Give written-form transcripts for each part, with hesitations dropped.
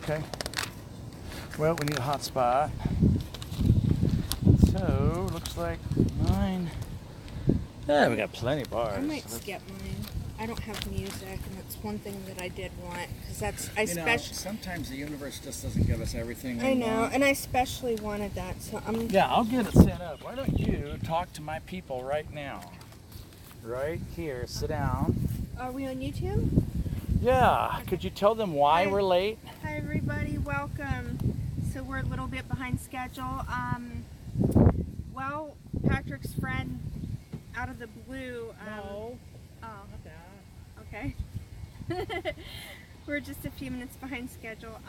Okay. Well, we need a hot spot. So, looks like mine. Yeah, we got plenty of bars. I might skip mine. I don't have music, and that's one thing that I did want, because that's sometimes the universe just doesn't give us everything we I know, want. and I especially wanted that, so I'm. Yeah, I'll get it set up. Why don't you talk to my people right now? Right here, sit down. Are we on YouTube? Yeah, could you tell them why we're late? Hi everybody, welcome. So we're a little bit behind schedule. Well, Patrick's friend, out of the blue. No. Oh. Not that. Okay. We're just a few minutes behind schedule.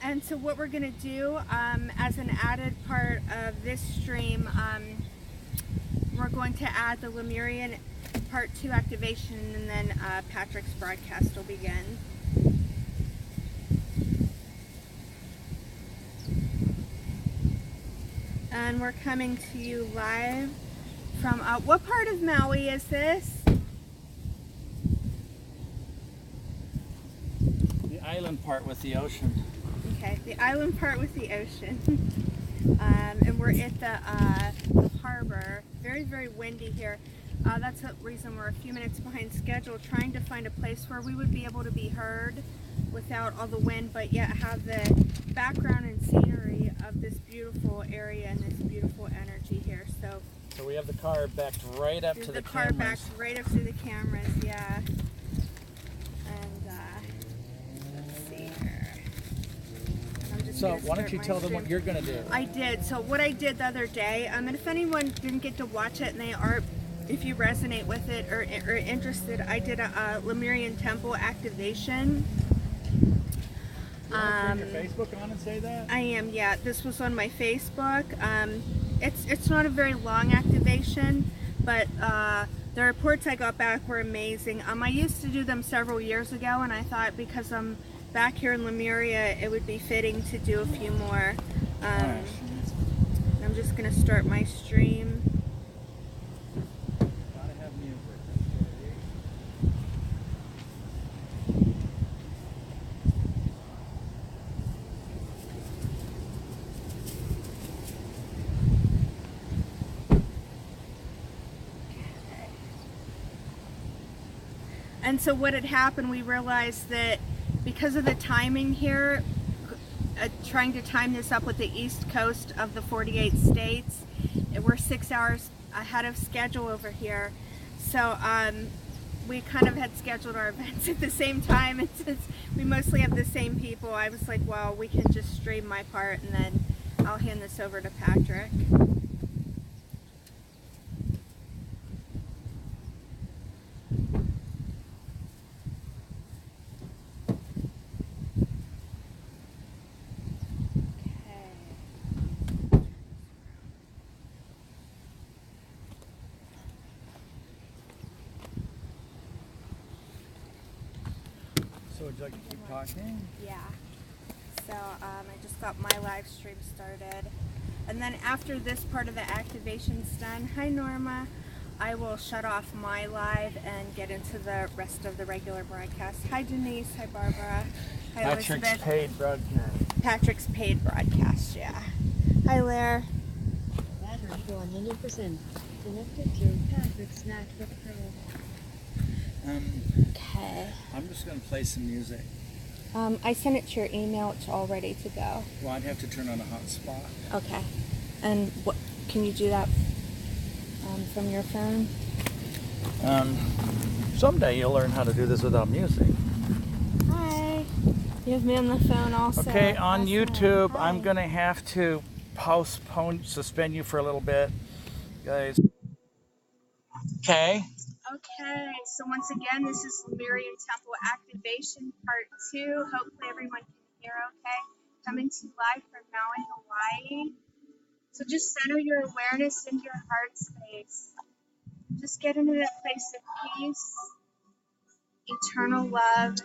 And so what we're gonna do, as an added part of this stream, we're going to add the Lemurian Part 2 activation, and then Patrick's broadcast will begin. And we're coming to you live from, what part of Maui is this? The island part with the ocean. Okay, the island part with the ocean. And we're at the harbor. Very, very windy here. That's the reason we're a few minutes behind schedule, trying to find a place where we would be able to be heard without all the wind, but yet have the background and scenery of this beautiful area and this beautiful energy here. So we have the car backed right up to the car cameras. backed right up to the cameras, yeah. And let's see here. So why don't you tell them what you're going to do? I did. So what I did the other day, and if anyone didn't get to watch it and they are, if you resonate with it or interested, I did a Lemurian temple activation. Turn your Facebook on and say that? I am, yeah. This was on my Facebook. It's not a very long activation, but the reports I got back were amazing. I used to do them several years ago, and I thought because I'm back here in Lemuria, it would be fitting to do a few more. I'm just going to start my stream. Gotta have music. And so what had happened, we realized that because of the timing here, trying to time this up with the east coast of the 48 states, we're 6 hours ahead of schedule over here. So we kind of had scheduled our events at the same time, and since we mostly have the same people, I was like, well, we can just stream my part and then I'll hand this over to Patrick. So would you like to keep talking? Yeah. So I just got my live stream started. And then after this part of the activation's done, hi Norma, I will shut off my live and get into the rest of the regular broadcast. Hi Denise, hi Barbara, hi Patrick's Elizabeth. paid broadcast. Patrick's paid broadcast, yeah. Hi Lair. Battery 100%. Connected to Patrick's MacBook Pro. Okay. I'm just going to play some music. I sent it to your email. It's all ready to go. Well, I'd have to turn on a hotspot. Okay. And what can you do that from your phone? Someday you'll learn how to do this without music. Hi. You have me on the phone also. Okay, on YouTube, Hi. I'm going to have to suspend you for a little bit, guys. Okay. Okay, so once again, this is Lemurian Temple Activation Part 2. Hopefully everyone can hear okay. Coming to you live from Maui, Hawaii. So just center your awareness into your heart space. Just get into that place of peace, eternal love,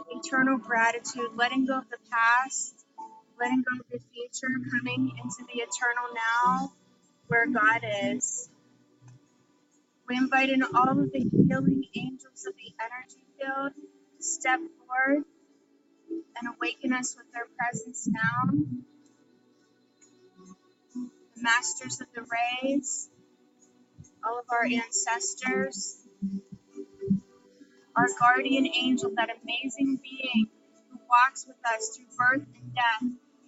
eternal gratitude, letting go of the past, letting go of the future, coming into the eternal now where God is. We invite in all of the healing angels of the energy field to step forward and awaken us with their presence now. The masters of the rays, all of our ancestors, our guardian angel, that amazing being who walks with us through birth and death,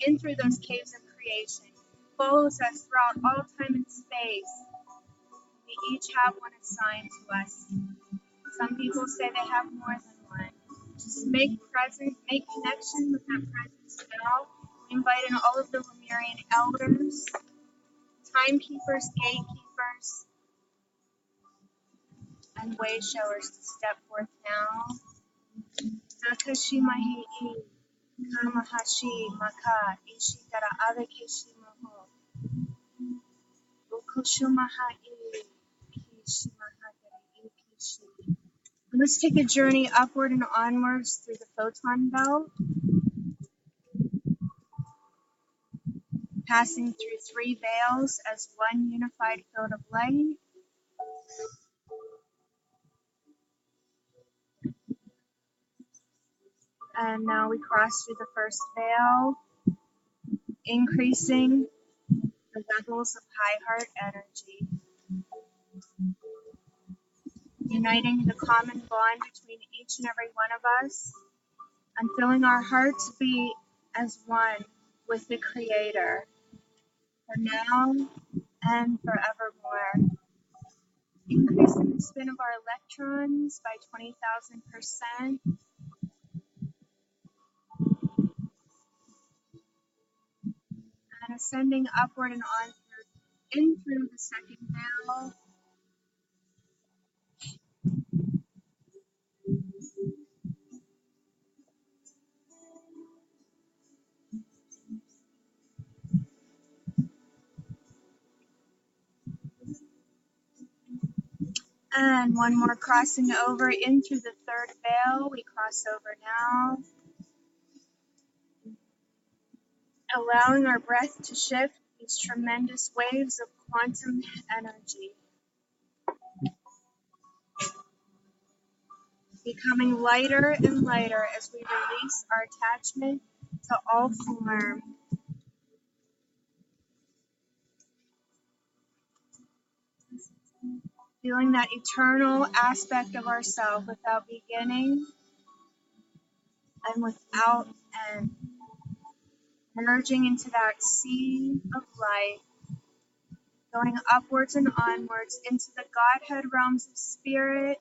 in through those caves of creation, follows us throughout all time and space. We each have one assigned to us. Some people say they have more than one. Just make connection with that presence now. We invite in all of the Lemurian elders, timekeepers, gatekeepers, and way showers to step forth now. Nakashimahi Kamahashi Maka Ishitara Avekeshi Moho Ukushumaha Kishimahadari Ikishi. Let's take a journey upward and onwards through the photon belt, passing through 3 veils as one unified field of light. And now we cross through the first veil, increasing the levels of high heart energy, uniting the common bond between each and every one of us, and filling our hearts beat as one with the Creator, for now and forevermore. Increasing the spin of our electrons by 20,000%, and ascending upward and on in through the second veil, and one more crossing over in through the third veil. We cross over now, allowing our breath to shift these tremendous waves of quantum energy, becoming lighter and lighter as we release our attachment to all form. Feeling that eternal aspect of ourselves without beginning and without end, merging into that sea of light, going upwards and onwards into the Godhead realms of spirit,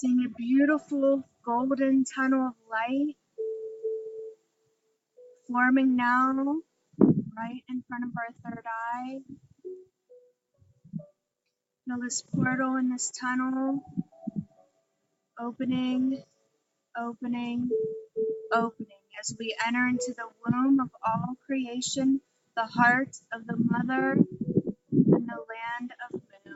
seeing a beautiful golden tunnel of light forming now right in front of our third eye. Feel this portal in this tunnel opening, opening, opening as we enter into the womb of all creation, the heart of the mother and the land of Mu.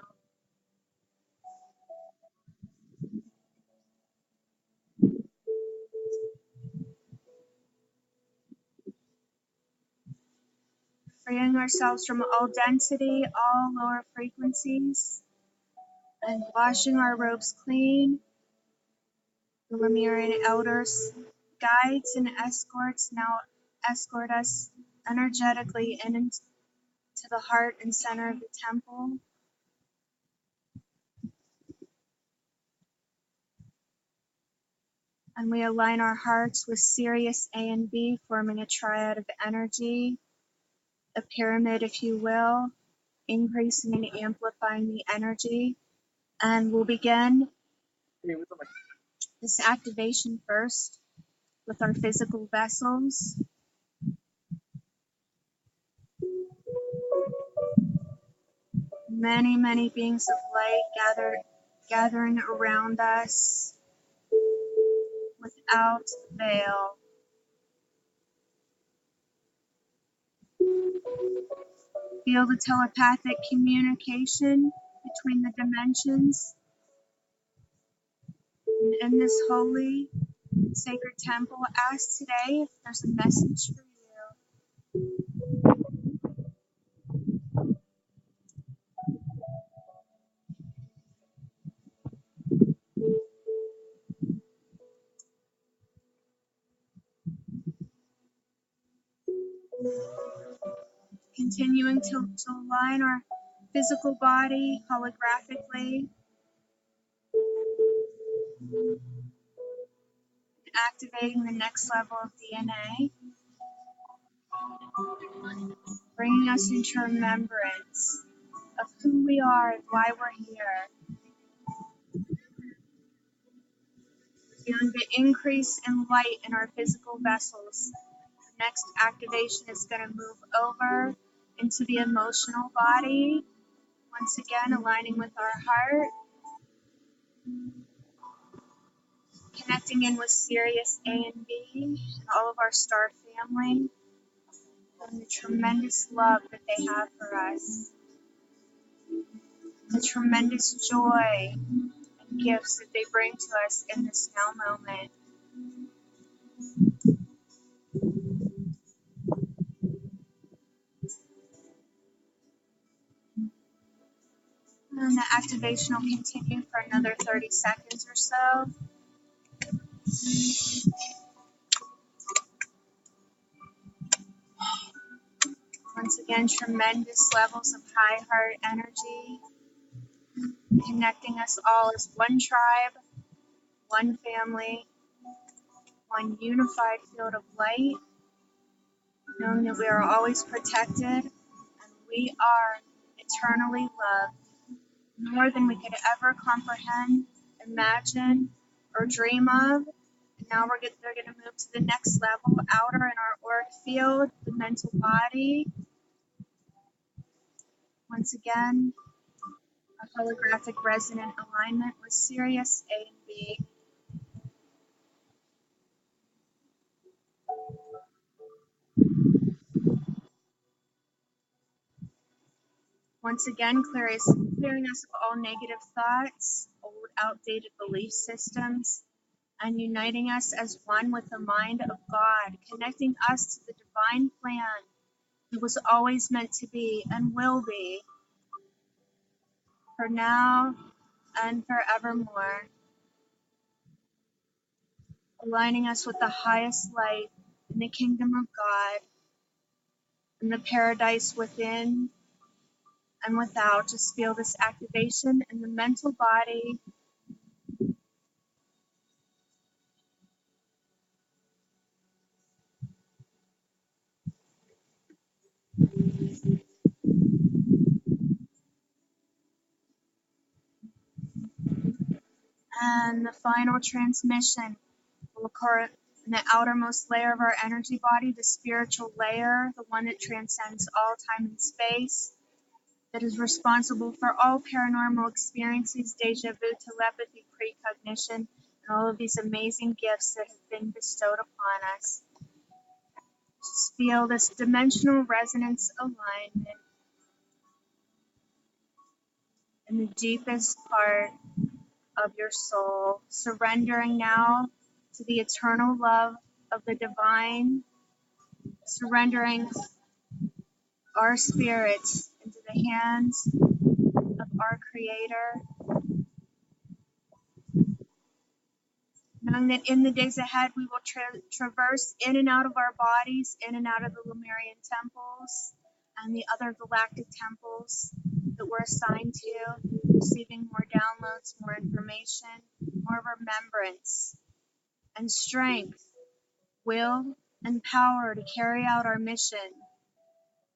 Freeing ourselves from all density, all lower frequencies, and washing our robes clean. The Lemurian elders, guides, and escorts now escort us energetically into the heart and center of the temple. And we align our hearts with Sirius A and B, forming a triad of energy, a pyramid, if you will, increasing and amplifying the energy. And we'll begin this activation first with our physical vessels. Many, many beings of light gathering around us without veil. Feel the telepathic communication between the dimensions. And in this holy and sacred temple, ask today if there's a message for you. Continuing to align our physical body holographically, activating the next level of DNA, bringing us into remembrance of who we are and why we're here. Feeling the increase in light in our physical vessels. The next activation is going to move over into the emotional body. Once again, aligning with our heart. Connecting in with Sirius A and B and all of our star family. And the tremendous love that they have for us. The tremendous joy and gifts that they bring to us in this now moment. And the activation will continue for another 30 seconds or so. Once again, tremendous levels of high heart energy, connecting us all as one tribe, one family, one unified field of light, knowing that we are always protected and we are eternally loved, more than we could ever comprehend, imagine, or dream of. And now they're going to move to the next level, outer in our auric field, the mental body. Once again, a holographic resonant alignment with Sirius A and B. Once again, clearing us of all negative thoughts, old outdated belief systems, and uniting us as one with the mind of God, connecting us to the divine plan that was always meant to be and will be, for now and forevermore, aligning us with the highest light in the kingdom of God, in the paradise within and without. Just feel this activation in the mental body. And the final transmission will occur in the outermost layer of our energy body, the spiritual layer, the one that transcends all time and space, that is responsible for all paranormal experiences, deja vu, telepathy, precognition, and all of these amazing gifts that have been bestowed upon us. Just feel this dimensional resonance alignment in the deepest part of your soul, surrendering now to the eternal love of the divine, surrendering our spirits into the hands of our Creator, knowing that in the days ahead we will traverse in and out of our bodies, in and out of the Lemurian temples and the other galactic temples that we're assigned to, receiving more downloads, more information, more remembrance, and strength, will, and power to carry out our mission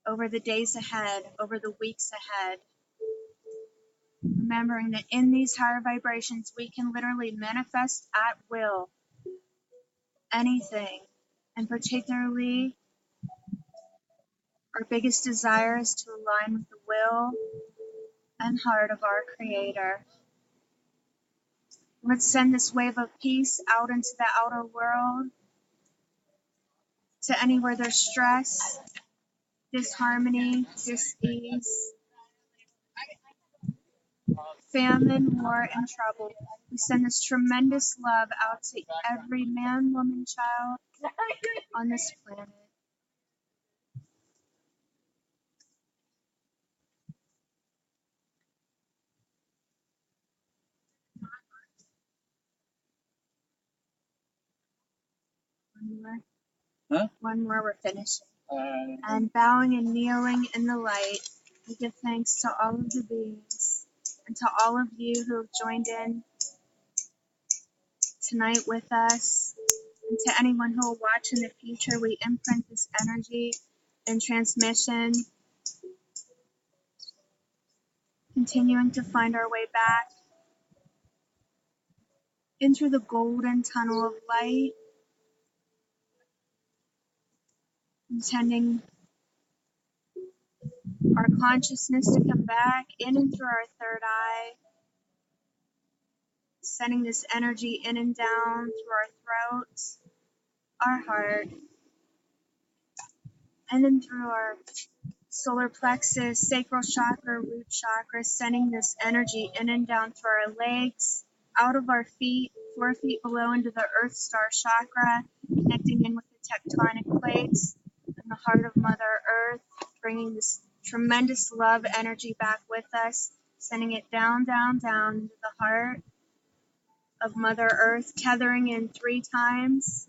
over the days ahead, over the weeks ahead. Remembering that in these higher vibrations, we can literally manifest at will anything, and particularly our biggest desire is to align with the will and heart of our Creator. Let's send this wave of peace out into the outer world, to anywhere there's stress, disharmony, dis-ease, famine, war, and trouble. We send this tremendous love out to every man, woman, child on this planet. One more. Huh? One more, we're finishing. And bowing and kneeling in the light, we give thanks to all of the beings and to all of you who have joined in tonight with us. And to anyone who will watch in the future, we imprint this energy and transmission, continuing to find our way back into the golden tunnel of light, intending our consciousness to come back in and through our third eye, sending this energy in and down through our throat, our heart, in and through our solar plexus, sacral chakra, root chakra, sending this energy in and down through our legs, out of our feet, 4 feet below into the Earth Star chakra, connecting in with the tectonic plates and the heart of Mother Earth, bringing this tremendous love energy back with us, sending it down, down, down into the heart of Mother Earth, tethering in 3 times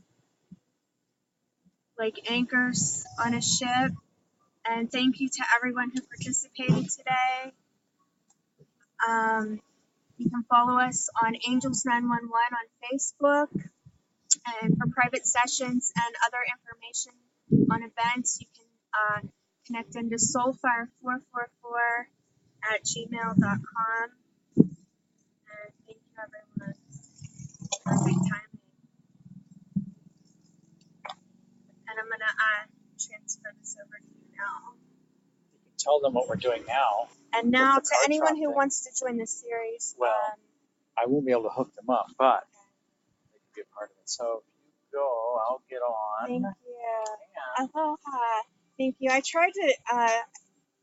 like anchors on a ship. And thank you to everyone who participated today. You can follow us on Angels 911 on Facebook, and for private sessions and other information on events, you can connect into soulfire444@gmail.com. And thank you, everyone. Perfect timing. And I'm gonna transfer this over to you now. You can tell them what we're doing now. And now, With the to anyone Kartron who thing. wants to join the series, Well, I won't be able to hook them up, but they can be a part of it. So if you go, I'll get on. thank you. And Aloha. Thank you. I tried to,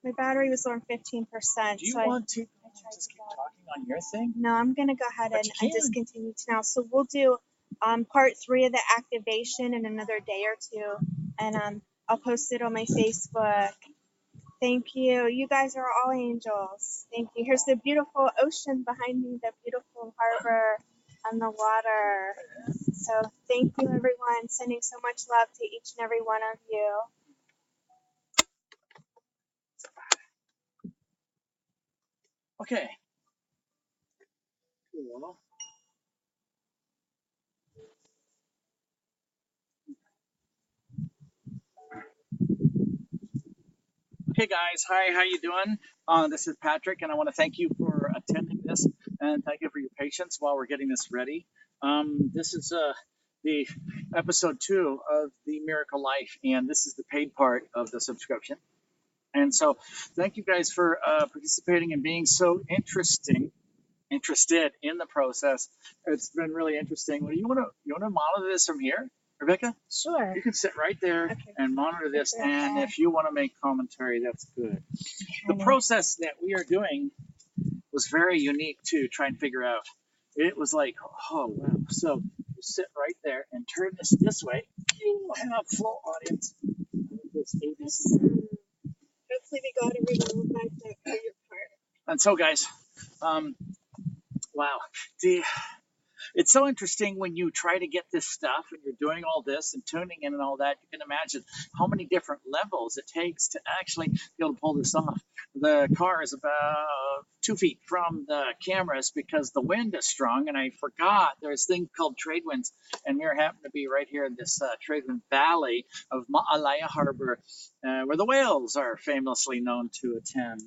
my battery was on 15%. do you so want to I tried just to keep go. talking on your thing? No, I'm going to go ahead But and you can. discontinue now. So we'll do part 3 of the activation in another day or two. And I'll post it on my Facebook. Thank you. You guys are all angels. Thank you. Here's the beautiful ocean behind me, the beautiful harbor and the water. So thank you, everyone. Sending so much love to each and every one of you. Okay. Cool. Okay, guys. Hi, how you doing? This is Patrick, and I want to thank you for attending this, and thank you for your patience while we're getting this ready. This is the episode 2 of the Miracle Life, and this is the paid part of the subscription. And so, thank you guys for participating and being so interested in the process. It's been really interesting. Well, you want to monitor this from here, Rebecca? Sure. You can sit right there Okay. and monitor this, Okay. and if you want to make commentary, that's good. The process that we are doing was very unique to try and figure out. It was like, oh wow. So you sit right there and turn this way. You have full audience of this ABC. Hopefully we got everyone back for your part. And so, guys, wow. It's so interesting when you try to get this stuff and you're doing all this and tuning in and all that. You can imagine how many different levels it takes to actually be able to pull this off. The car is about 2 feet from the cameras because the wind is strong, and I forgot there's a thing called trade winds, and we happen to be right here in this trade wind valley of Ma'alaya Harbor, where the whales are famously known to attend.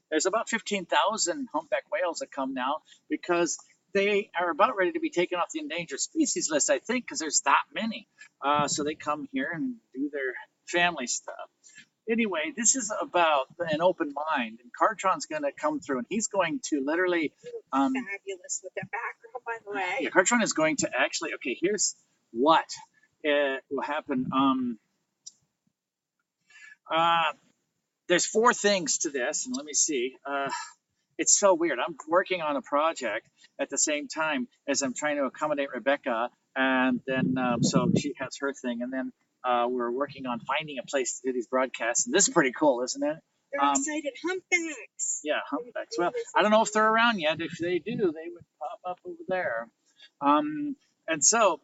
There's about 15,000 humpback whales that come now because they are about ready to be taken off the endangered species list, I think, because there's that many. So they come here and do their family stuff. Anyway, this is about an open mind, and Kartron's going to come through, and he's going to literally. Fabulous with the background, by the way. Yeah, Kartron is going to actually. Okay, here's what will happen. There's 4 things to this, and let me see. It's so weird. I'm working on a project at the same time as I'm trying to accommodate Rebecca, and then so she has her thing, and then we're working on finding a place to do these broadcasts. And this is pretty cool, isn't it? They're excited humpbacks. Yeah, humpbacks. Well, I don't know if they're around yet. If they do, they would pop up over there. And so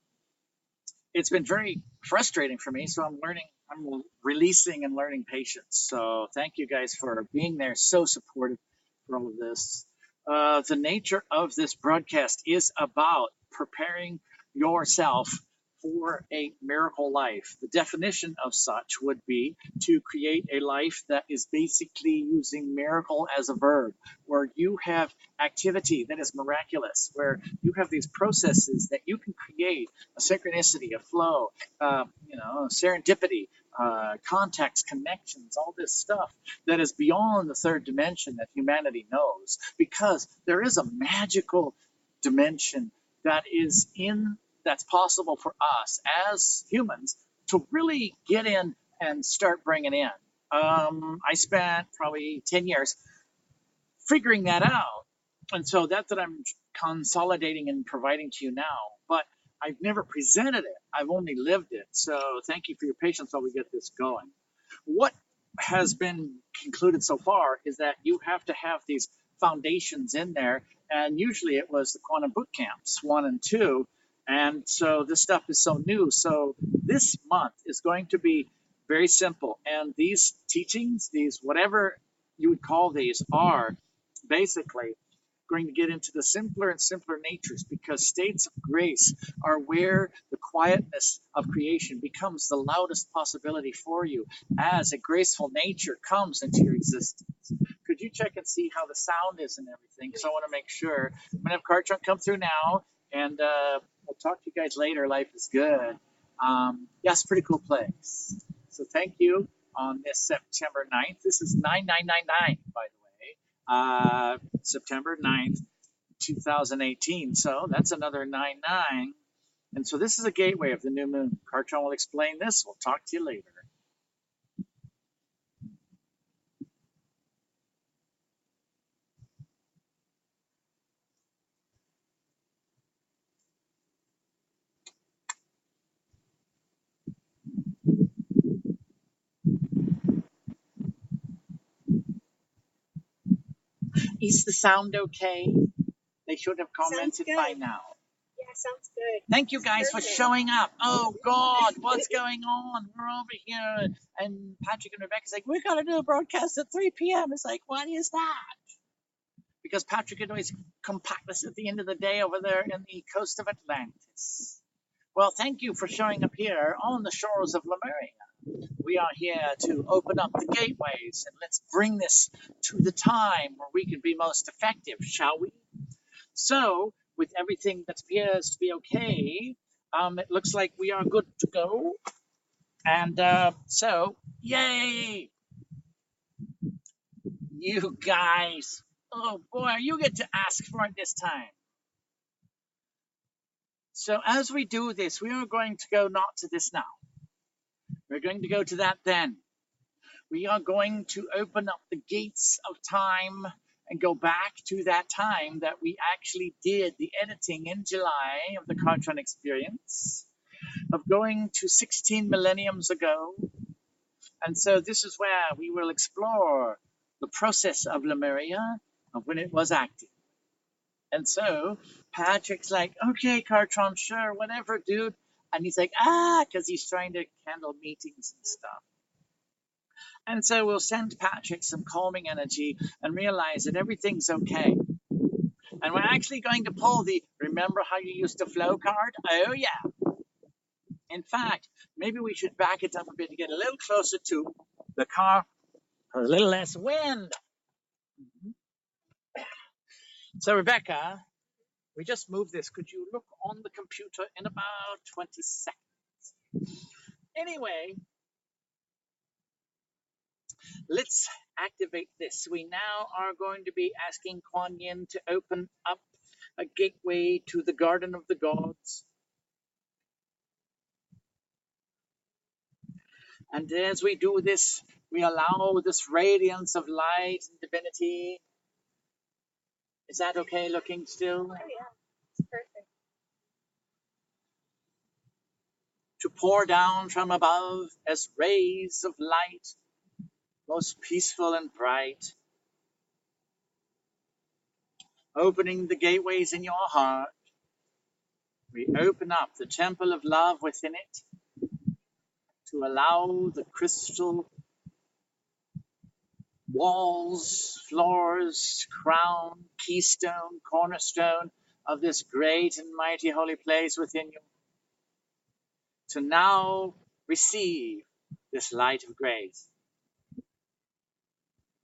it's been very frustrating for me. So I'm releasing and learning patience. So thank you guys for being there, so supportive for all of this. The nature of this broadcast is about preparing yourself for a miracle life. The definition of such would be to create a life that is basically using miracle as a verb, where you have activity that is miraculous, where you have these processes that you can create a synchronicity, a flow, serendipity, context, connections, all this stuff that is beyond the third dimension that humanity knows, because there is a magical dimension that is in that's possible for us as humans to really get in and start bringing in. I spent probably 10 years figuring that out. And so that's what I'm consolidating and providing to you now. But I've never presented it, I've only lived it. So thank you for your patience while we get this going. What has been concluded so far is that you have to have these foundations in there. And usually it was the quantum boot camps 1 and 2. And so this stuff is so new. So this month is going to be very simple. And these teachings, these whatever you would call these, are basically going to get into the simpler and simpler natures, because states of grace are where the quietness of creation becomes the loudest possibility for you as a graceful nature comes into your existence. Could you check and see how the sound is and everything? Because I want to make sure. I'm going to have Kartron come through now, and we'll talk to you guys later. Life is good. Yeah, it's a pretty cool place. So thank you on this September 9th. This is 9999, by the way. September 9th, 2018. So that's another 99. And so this is a gateway of the new moon. Kartron will explain this. We'll talk to you later. Is the sound okay? They should have commented by now. Yeah, sounds good. Thank you guys for showing up. Oh God, what's going on? We're over here, and Patrick and Rebecca's like, we gotta do a broadcast at 3 p.m. It's like, what is that? Because Patrick had always compact this at the end of the day over there in the coast of Atlantis. Well, thank you for showing up here on the shores of Lemuria. We are here to open up the gateways, and let's bring this to the time where we can be most effective, shall we? So, with everything that appears to be okay, it looks like we are good to go. And so, yay! You guys. Oh boy, you get to ask for it this time. So as we do this, we are going to go not to this now. We're going to go to that then. We are going to open up the gates of time and go back to that time that we actually did the editing in July of the Kartron experience, of going to 16 millenniums ago. And so this is where we will explore the process of Lemuria, of when it was active. And so Patrick's like, okay, Kartron, sure, whatever, dude. And he's like, because he's trying to handle meetings and stuff. And so we'll send Patrick some calming energy and realize that everything's okay. And we're actually going to pull the remember how you used to flow card? Oh, yeah. In fact, maybe we should back it up a bit to get a little closer to the car, a little less wind. So, Rebecca, we just moved this. Could you look on the computer in about 20 seconds? Anyway, let's activate this. We now are going to be asking Kuan Yin to open up a gateway to the Garden of the Gods. And as we do this, we allow this radiance of light and divinity. Is that okay looking still? Oh yeah, it's perfect. To pour down from above as rays of light, most peaceful and bright, opening the gateways in your heart, We open up the temple of love within it to allow the crystal walls, floors, crown, keystone, cornerstone of this great and mighty holy place within you to now receive this light of grace.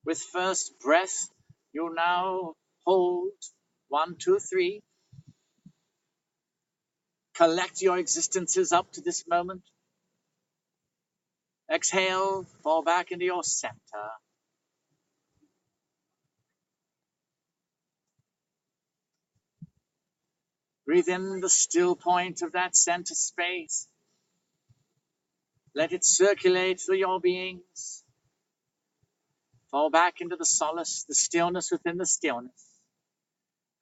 With first breath, you now hold 1, 2, 3. Collect your existences up to this moment. Exhale, fall back into your center. Breathe in the still point of that center space. Let it circulate through your beings. Fall back into the solace, the stillness within the stillness.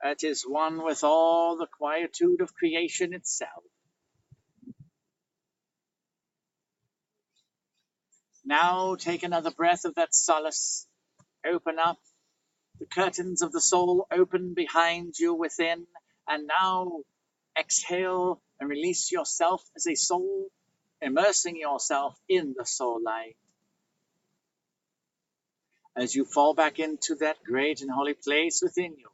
It is one with all the quietude of creation itself. Now take another breath of that solace. Open up. The curtains of the soul open behind you within. And now exhale and release yourself as a soul, immersing yourself in the soul light. As you fall back into that great and holy place within you,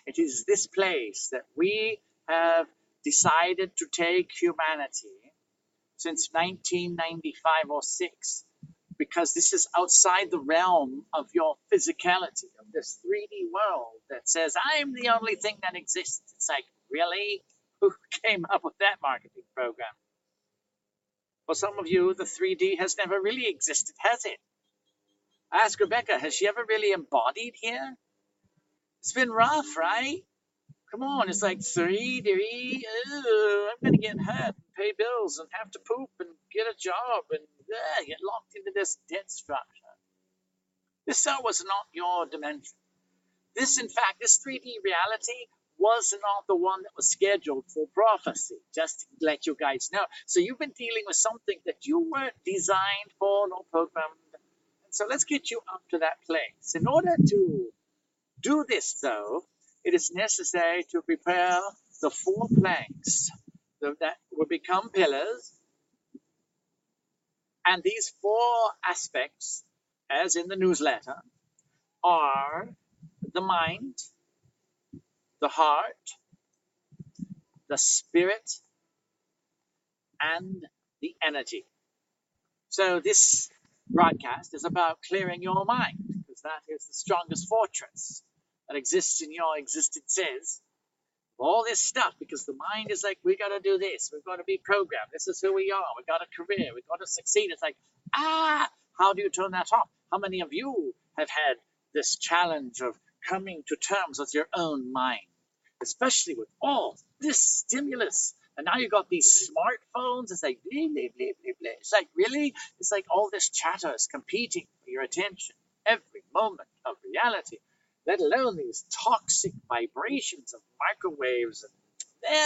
it is this place that we have decided to take humanity since 1995 or 6, because this is outside the realm of your physicality, of this 3D world that says, I'm the only thing that exists. It's like, really? Who came up with that marketing program? For some of you, the 3D has never really existed, has it? Ask Rebecca, has she ever really embodied here? It's been rough, right? Come on, it's like 3D. I'm going to get hurt and pay bills and have to poop and get a job and get locked into this debt structure. This was not your dimension. This, in fact, this 3D reality was not the one that was scheduled for prophecy, just to let you guys know. So you've been dealing with something that you weren't designed for nor programmed. And so let's get you up to that place. In order to do this, though, it is necessary to prepare the 4 planks that will become pillars. And these 4 aspects, as in the newsletter, are the mind, the heart, the spirit, and the energy. So this broadcast is about clearing your mind, because that is the strongest fortress that exists in your existences. All this stuff, because the mind is like, we got to do this, we've got to be programmed, this is who we are, we got a career, we got to succeed. It's like, how do you turn that off? How many of you have had this challenge of coming to terms with your own mind, especially with all this stimulus? And now you got these smartphones. It's like, blah, blah, blah, blah, blah. It's like, really? It's like all this chatter is competing for your attention every moment of reality, let alone these toxic vibrations of microwaves and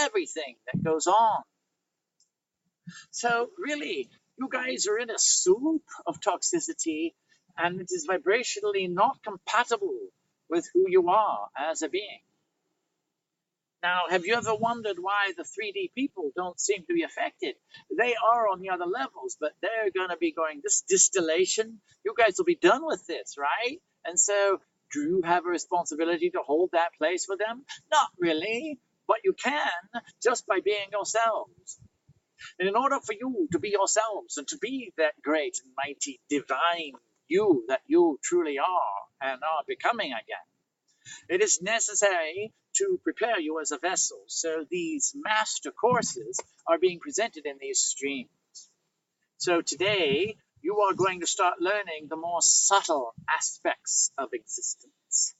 everything that goes on. So really, you guys are in a soup of toxicity, and it is vibrationally not compatible with who you are as a being. Now, have you ever wondered why the 3D people don't seem to be affected? They are on the other levels, but they're going to be going, this distillation, you guys will be done with this, right? And so, do you have a responsibility to hold that place for them? Not really, but you can just by being yourselves. And in order for you to be yourselves and to be that great and mighty divine you that you truly are and are becoming again, it is necessary to prepare you as a vessel. So these master courses are being presented in these streams. So today, you are going to start learning the more subtle aspects of existence.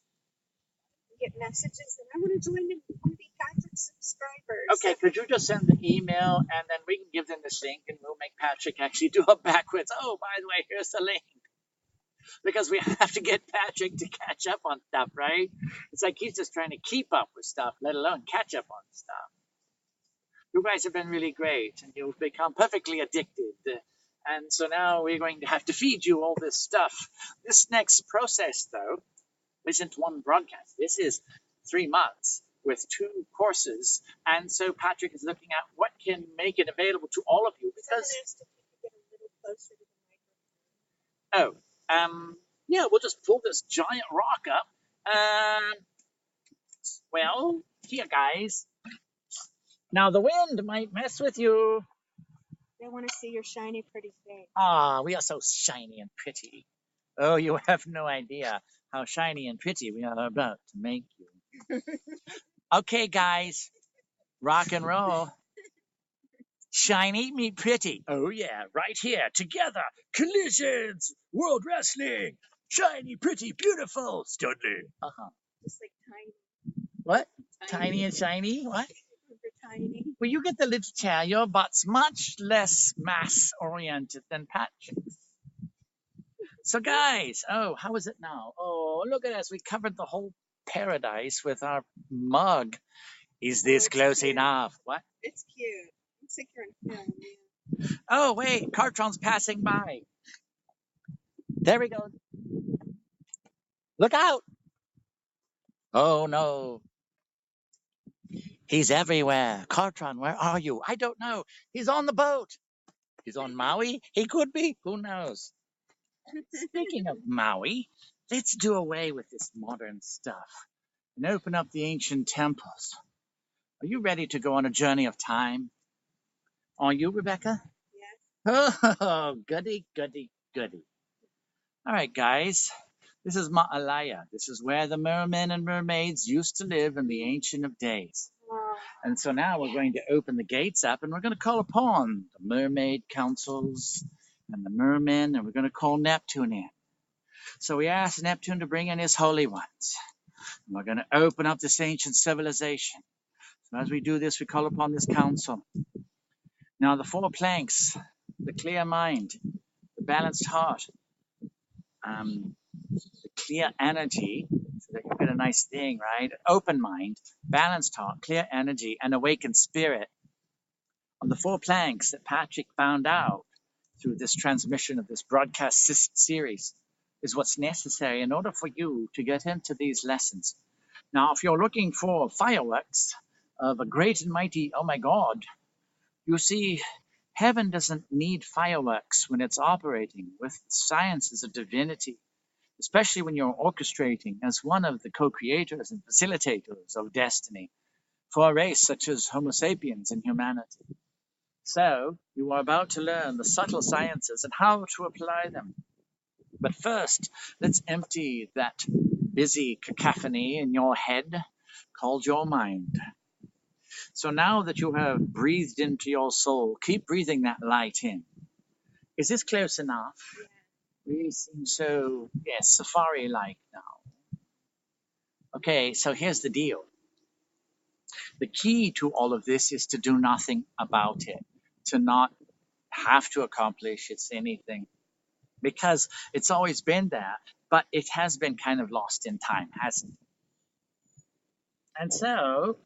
Get messages that I want to join and want to be Patrick subscribers. Okay, could you just send an email and then we can give them this link and we'll make Patrick actually do it backwards. Oh, by the way, here's the link. Because we have to get Patrick to catch up on stuff, right? It's like he's just trying to keep up with stuff, let alone catch up on stuff. You guys have been really great, and you've become perfectly addicted. And so now we're going to have to feed you all this stuff. This next process, though, isn't one broadcast. This is 3 months with 2 courses. And so Patrick is looking at what can make it available to all of you because, oh, yeah, we'll just pull this giant rock up. Well, here, guys. Now the wind might mess with you. They want to see your shiny, pretty face. Ah, we are so shiny and pretty. Oh, you have no idea how shiny and pretty we are about to make you. Okay, guys, rock and roll. Shiny meet pretty. Oh, yeah, right here, together. Collisions, World Wrestling. Shiny, pretty, beautiful, Studley. Uh-huh. Just like tiny. What? Tiny and shiny? What? Super tiny. Well, you get the little chair. Your butt's much less mass-oriented than Patrick's. So, guys, oh, how is it now? Oh, look at us. We covered the whole paradise with our mug. Is this close cute. enough? What? It's cute. Looks like you're on film. Yeah. Oh, wait, Kartron's passing by. There we go. Look out. Oh, no. He's everywhere. Kartron, where are you? I don't know. He's on the boat. He's on Maui? He could be. Who knows? Speaking of Maui, let's do away with this modern stuff and open up the ancient temples. Are you ready to go on a journey of time? Are you, Rebecca? Yes. Oh, goody, goody, goody. All right, guys. This is Ma'alaya. This is where the mermen and mermaids used to live in the ancient of days. Wow. And so now we're going to open the gates up and we're going to call upon the mermaid councils and the mermen, and we're going to call Neptune in. So we asked Neptune to bring in his holy ones. And we're going to open up this ancient civilization. So as we do this, we call upon this council. Now the 4 planks, the clear mind, the balanced heart, the clear energy, so that you get a nice thing, right? Open mind, balanced heart, clear energy, and awakened spirit. On the 4 planks that Patrick found out through this transmission of this broadcast series is what's necessary in order for you to get into these lessons. Now, if you're looking for fireworks of a great and mighty, oh my God, you see, heaven doesn't need fireworks when it's operating with sciences of divinity, especially when you're orchestrating as one of the co-creators and facilitators of destiny for a race such as Homo sapiens in humanity. So, you are about to learn the subtle sciences and how to apply them. But first, let's empty that busy cacophony in your head called your mind. So now that you have breathed into your soul, keep breathing that light in. Is this close enough? Yeah. Really seems so, yes, safari-like now. Okay, so here's the deal. The key to all of this is to do nothing about it, to not have to accomplish it's anything, because it's always been there, but it has been kind of lost in time, hasn't it? And so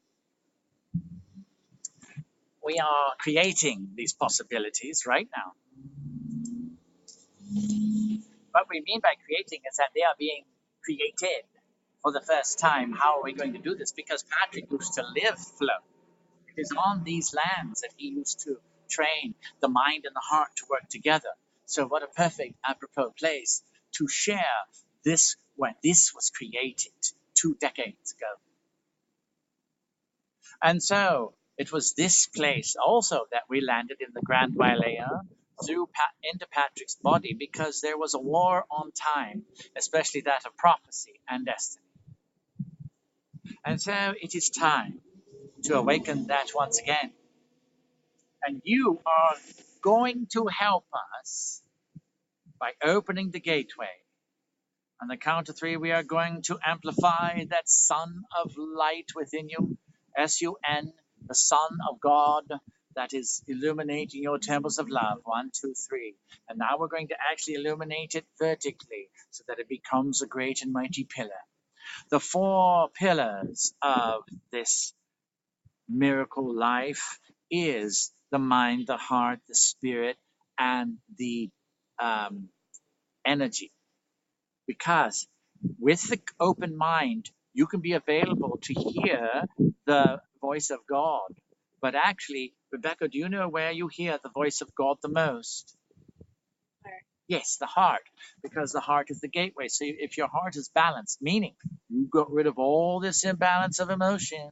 we are creating these possibilities right now. What we mean by creating is that they are being created for the first time. How are we going to do this? Because Patrick used to live flow. It is on these lands that he used to train the mind and the heart to work together. So what a perfect, apropos place to share this when this was created 2 decades ago. And so it was this place also that we landed in the Grand Wailea into Patrick's body, because there was a war on time, especially that of prophecy and destiny. And so it is time to awaken that once again. And you are going to help us by opening the gateway. On the count of 3, we are going to amplify that sun of light within you, S-U-N, the Son of God that is illuminating your temples of love. 1, 2, 3. And now we're going to actually illuminate it vertically so that it becomes a great and mighty pillar. The 4 pillars of this miracle life is the mind, the heart, the spirit, and the energy. Because with the open mind, you can be available to hear the voice of God. But actually, Rebecca, do you know where you hear the voice of God the most? Heart. Yes, the heart, because the heart is the gateway. So if your heart is balanced, meaning you got rid of all this imbalance of emotion,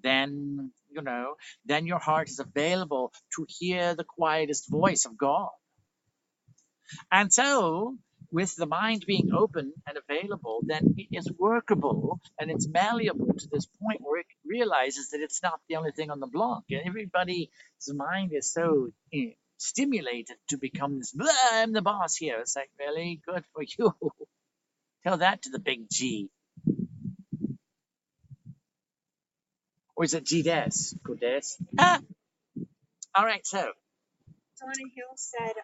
then, then your heart is available to hear the quietest voice of God. And so, with the mind being open and available, then it is workable and it's malleable to this point where it realizes that it's not the only thing on the block. And everybody's mind is so stimulated to become this, "Blah, I'm the boss here." It's like, really? Good for you. Tell that to the big G. Or is it G-Des? Godes? Ah! All right, so. Donna Hill said,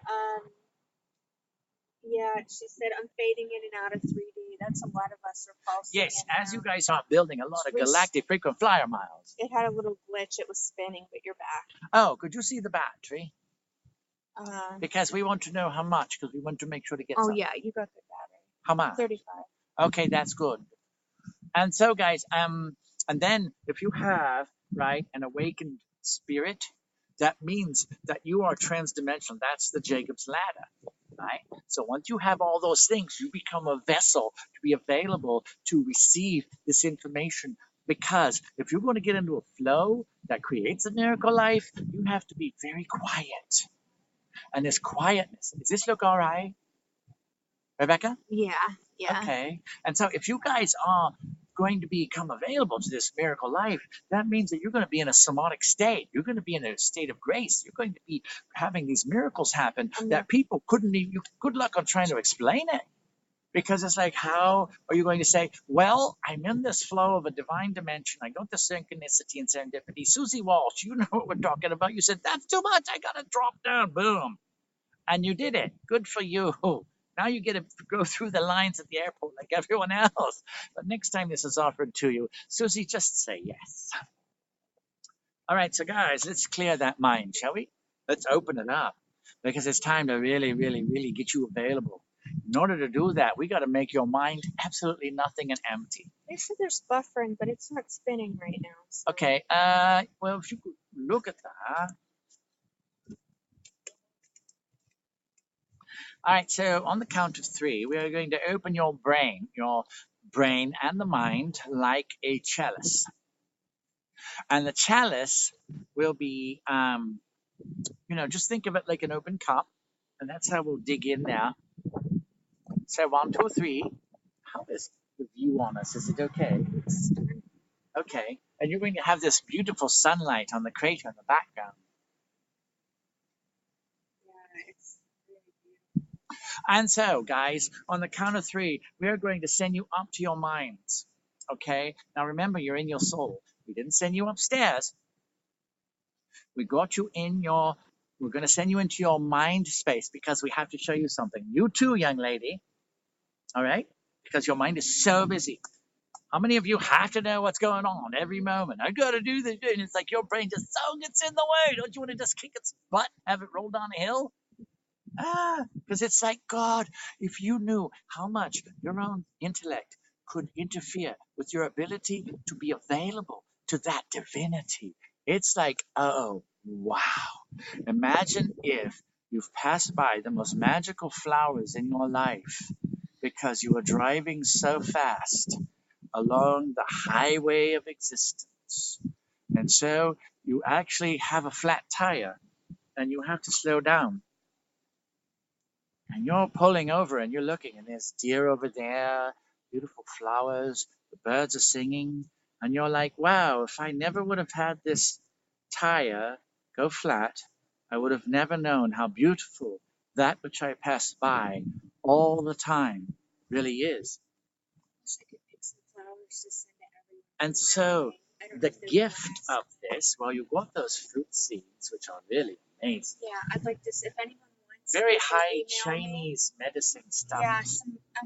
yeah, she said, I'm fading in and out of 3D. That's a lot of us are pulsing. Yes, as you guys are building a lot of galactic frequent flyer miles. It had a little glitch. It was spinning, but you're back. Oh, could you see the battery? Because we want to know how much, because we want to make sure to get something. Yeah, you got the battery. How much? 35. Okay, that's good. And so, guys, and then if you have, right, an awakened spirit, that means that you are transdimensional. That's the Jacob's ladder, right? So once you have all those things, you become a vessel to be available to receive this information. Because if you're going to get into a flow that creates a miracle life, you have to be very quiet. And this quietness, does this look all right, Rebecca? Yeah. Okay. And so if you guys are going to become available to this miracle life, that means that you're going to be in a somatic state. You're going to be in a state of grace. You're going to be having these miracles happen that people couldn't even, good luck on trying to explain it. Because it's like, how are you going to say, well, I'm in this flow of a divine dimension. I got the synchronicity and serendipity. Susie Walsh, you know what we're talking about. You said, that's too much. I got to drop down. Boom. And you did it. Good for you. Now you get to go through the lines at the airport like everyone else. But next time this is offered to you, Susie, just say yes. All right, so guys, let's clear that mind, shall we? Let's open it up because it's time to really, really, really get you available. In order to do that, we got to make your mind absolutely nothing and empty. They said there's buffering, but it's not spinning right now. So. Okay, well, if you could look at that. All right, so on the count of 3, we are going to open your brain and the mind like a chalice. And the chalice will be, just think of it like an open cup. And that's how we'll dig in now. So 1, 2, 3. How is the view on us? Is it okay? Okay. And you're going to have this beautiful sunlight on the crater in the background. Yeah, it's really beautiful. And so, guys, on the count of 3, we are going to send you up to your minds. Okay? Now remember, you're in your soul. We didn't send you upstairs. We got you we're going to send you into your mind space because we have to show you something. You too, young lady. All right? Because your mind is so busy. How many of you have to know what's going on every moment? I got to do this. And it's like your brain just so gets in the way. Don't you want to just kick its butt, have it roll down a hill? Because it's like, God, if you knew how much your own intellect could interfere with your ability to be available to that divinity. It's like, oh, wow. Imagine if you've passed by the most magical flowers in your life because you were driving so fast along the highway of existence. And so you actually have a flat tire and you have to slow down. And you're pulling over and you're looking, and there's deer over there, beautiful flowers, the birds are singing, and you're like, wow, if I never would have had this tire go flat, I would have never known how beautiful that which I pass by all the time really is. I could pick some flowers to send to everyone. And so the gift of this, well, you got those fruit seeds, which are really amazing. Yeah, I'd like this if anyone wants. Very high Chinese medicine stuff. Yeah, I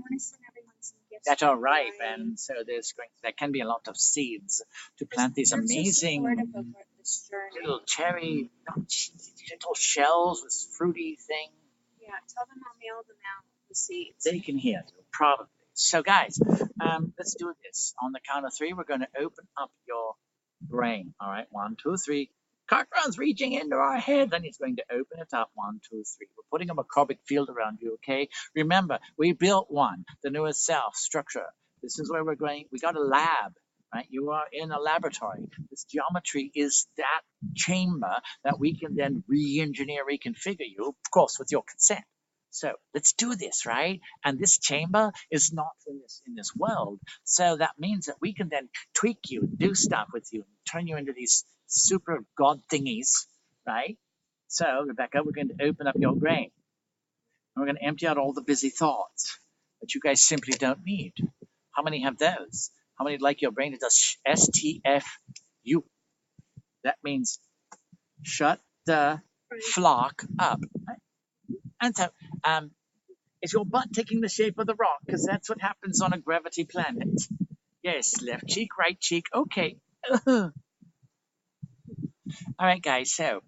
want to send everyone some gifts. That are ripe, and so there can be a lot of seeds to plant these amazing little cherry, little shells with fruity thing. Yeah, tell them I'll mail them out. seats. They can hear you, probably. So, guys, let's do this. On the count of three, we're going to open up your brain. All right, 1, 2, 3. Kartron's reaching into our head, then he's going to open it up. 1, 2, 3. We're putting a macrobic field around you, okay? Remember, we built one, the newest self structure. This is where we're going. We got a lab, right? You are in a laboratory. This geometry is that chamber that we can then re-engineer, reconfigure you, of course, with your consent. So let's do this, right? And this chamber is not in this world. So that means that we can then tweak you, do stuff with you, turn you into these super god thingies, right? So, Rebecca, we're going to open up your brain. And we're going to empty out all the busy thoughts that you guys simply don't need. How many have those? How many like your brain that does STFU? That means shut the flock up. And so, is your butt taking the shape of the rock? Because that's what happens on a gravity planet. Yes, left cheek, right cheek. Okay. All right, guys. So,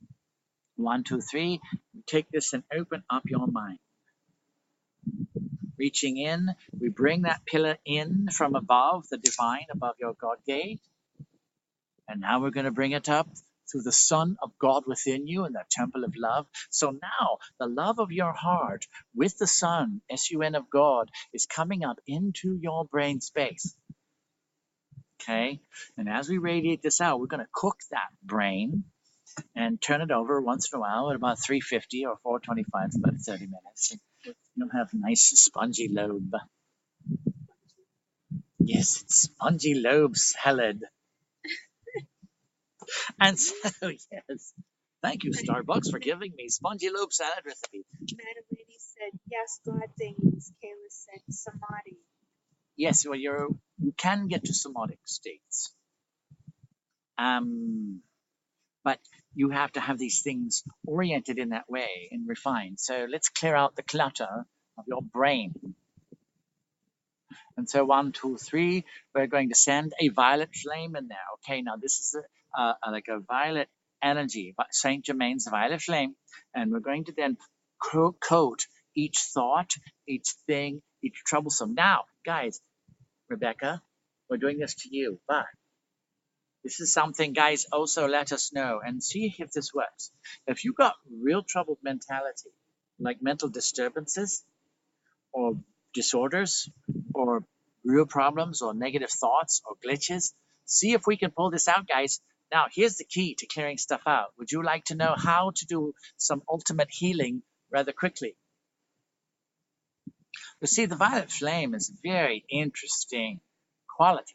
1, 2, 3. We take this and open up your mind. Reaching in, we bring that pillar in from above, the divine, above your God gate. And now we're going to bring it up through the Son of God within you in the temple of love. So now the love of your heart with the Son, S-U-N of God, is coming up into your brain space. Okay? And as we radiate this out, we're going to cook that brain and turn it over once in a while at about 350 or 425 for about 30 minutes. You'll have a nice spongy lobe. Yes, it's spongy lobe salad. And so, yes, thank you, Starbucks, for giving me spongy lobe salad recipe. Madam Lady said, yes, God things. Kayla said, samadhi. Yes, well, you can get to somatic states. But you have to have these things oriented in that way and refined. So let's clear out the clutter of your brain. And so 1, 2, 3, we're going to send a violet flame in there. Okay, now this is like a violet energy, Saint Germain's violet flame. And we're going to then coat each thought, each thing, each troublesome. Now, guys, Rebecca, we're doing this to you, but this is something, guys, also let us know and see if this works. If you've got real troubled mentality, like mental disturbances or disorders or real problems or negative thoughts or glitches, see if we can pull this out, guys. Now, here's the key to clearing stuff out. Would you like to know how to do some ultimate healing rather quickly? You see, the violet flame is a very interesting quality.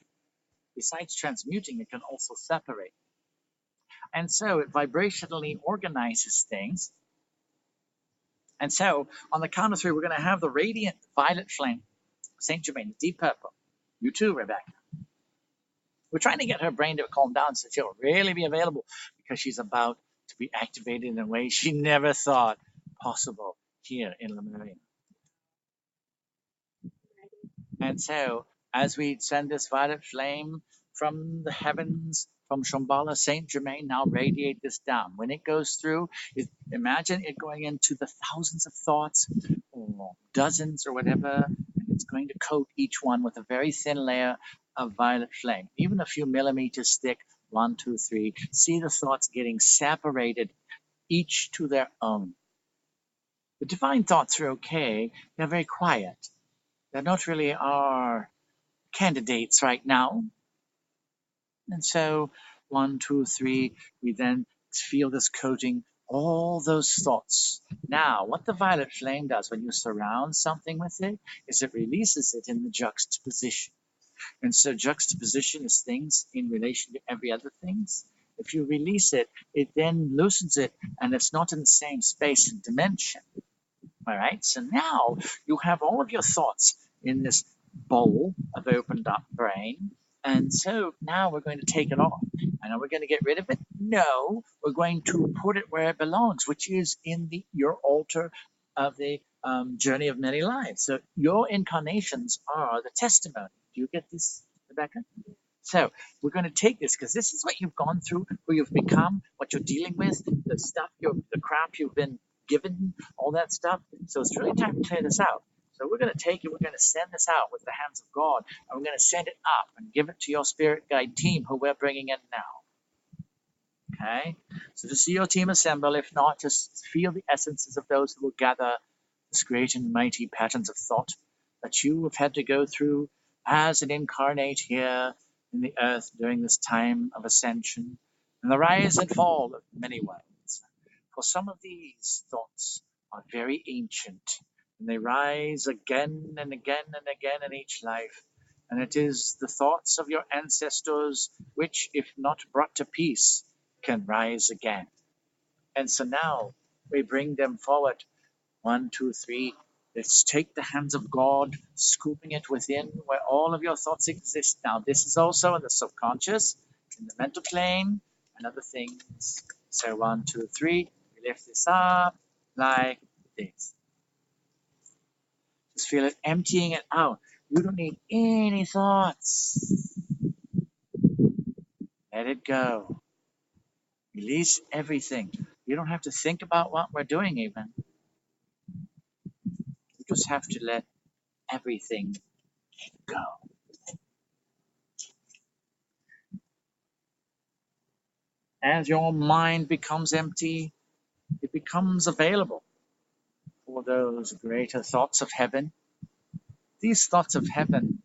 Besides transmuting, it can also separate. And so it vibrationally organizes things. And so on the count of three, we're going to have the radiant violet flame, Saint Germain, deep purple. You too, Rebecca. We're trying to get her brain to calm down so she'll really be available because she's about to be activated in a way she never thought possible here in Lemuria. And so as we send this violet flame from the heavens, from Shambhala, Saint Germain, now radiate this down. When it goes through, imagine it going into the thousands of thoughts or dozens or whatever, and it's going to coat each one with a very thin layer of violet flame, even a few millimeters thick. 1, 2, 3. See the thoughts getting separated, each to their own. The divine thoughts are okay. They're very quiet. They're not really our candidates right now. And so 1, 2, 3, we then feel this coating all those thoughts. Now, what the violet flame does when you surround something with it is it releases it in the juxtaposition. And so juxtaposition is things in relation to every other things. If you release it, it then loosens it, and it's not in the same space and dimension. All right, so now you have all of your thoughts in this bowl of opened up brain. And so now we're going to take it off. And are we going to get rid of it? No, we're going to put it where it belongs, which is in your altar of the journey of many lives. So your incarnations are the testimony. Do you get this, Rebecca? So we're going to take this because this is what you've gone through, who you've become, what you're dealing with, the stuff, the crap you've been given, all that stuff. So it's really time to clear this out. So we're going to take it, we're going to send this out with the hands of God, and we're going to send it up and give it to your spirit guide team who we're bringing in now. Okay? So to see your team assemble, if not, just feel the essences of those who will gather this great and mighty patterns of thought that you have had to go through as an incarnate here in the earth during this time of ascension and the rise and fall of many worlds. For some of these thoughts are very ancient, and they rise again and again and again in each life. And it is the thoughts of your ancestors which, if not brought to peace, can rise again. And so now we bring them forward. 1, 2, 3. Let's take the hands of God, scooping it within where all of your thoughts exist. Now, this is also in the subconscious, in the mental plane, and other things. So 1, 2, 3. We lift this up like this. Just feel it emptying it out. You don't need any thoughts. Let it go. Release everything. You don't have to think about what we're doing even. You just have to let everything go. As your mind becomes empty, it becomes available for those greater thoughts of heaven. These thoughts of heaven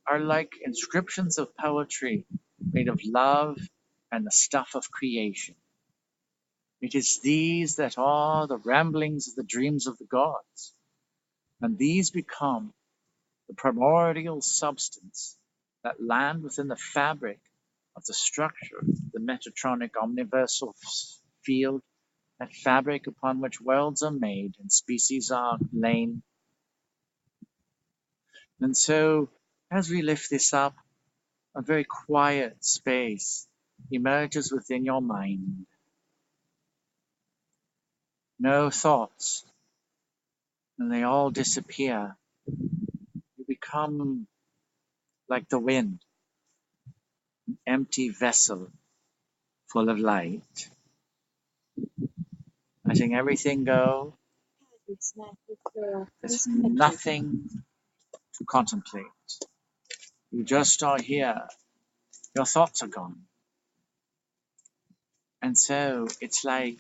are like inscriptions of poetry made of love and the stuff of creation. It is these that are the ramblings of the dreams of the gods, and these become the primordial substance that land within the fabric of the structure, the Metatronic omniversal field, that fabric upon which worlds are made and species are lain. And so, as we lift this up, a very quiet space emerges within your mind. No thoughts, and they all disappear. You become like the wind, an empty vessel full of light, letting everything go. There's nothing to contemplate. You just are here. Your thoughts are gone. And so it's like,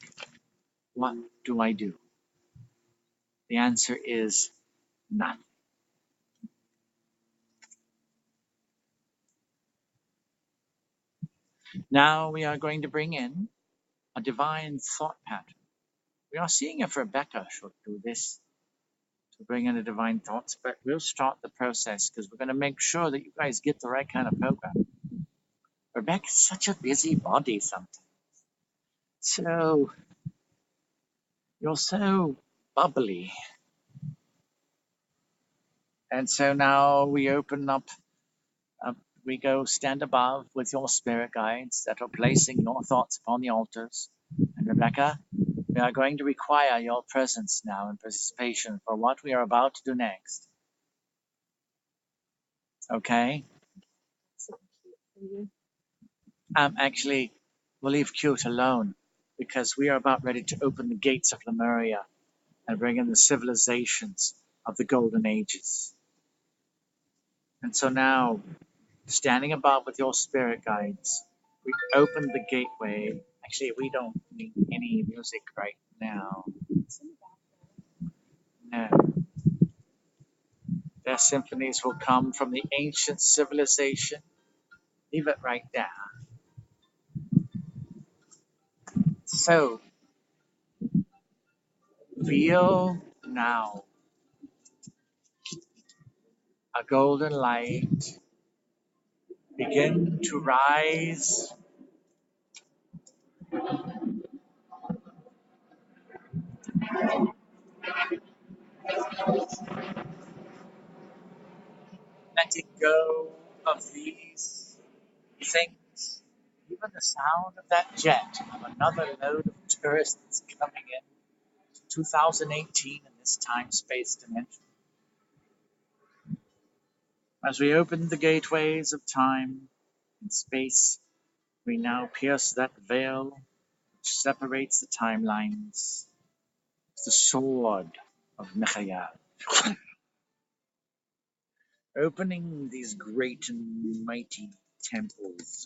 what do I do? The answer is none. Now we are going to bring in a divine thought pattern. We are seeing if Rebecca should do this to bring in the divine thoughts, but we'll start the process because we're going to make sure that you guys get the right kind of program. Rebecca's such a busy body sometimes. So, you're so bubbly. And so now we open up, we go stand above with your spirit guides that are placing your thoughts upon the altars. And Rebecca, we are going to require your presence now and participation for what we are about to do next. Okay? Actually, we'll leave cute alone because we are about ready to open the gates of Lemuria and bring in the civilizations of the Golden Ages. And so now, standing above with your spirit guides, we open the gateway. Actually, we don't need any music right now. No. Their symphonies will come from the ancient civilization. Leave it right there. So, feel now a golden light begin to rise. Letting go of these things. Even the sound of that jet of another load of tourists coming in. 2018 in this time-space dimension. As we open the gateways of time and space, we now pierce that veil which separates the timelines. It's the sword of Michael. Opening these great and mighty temples,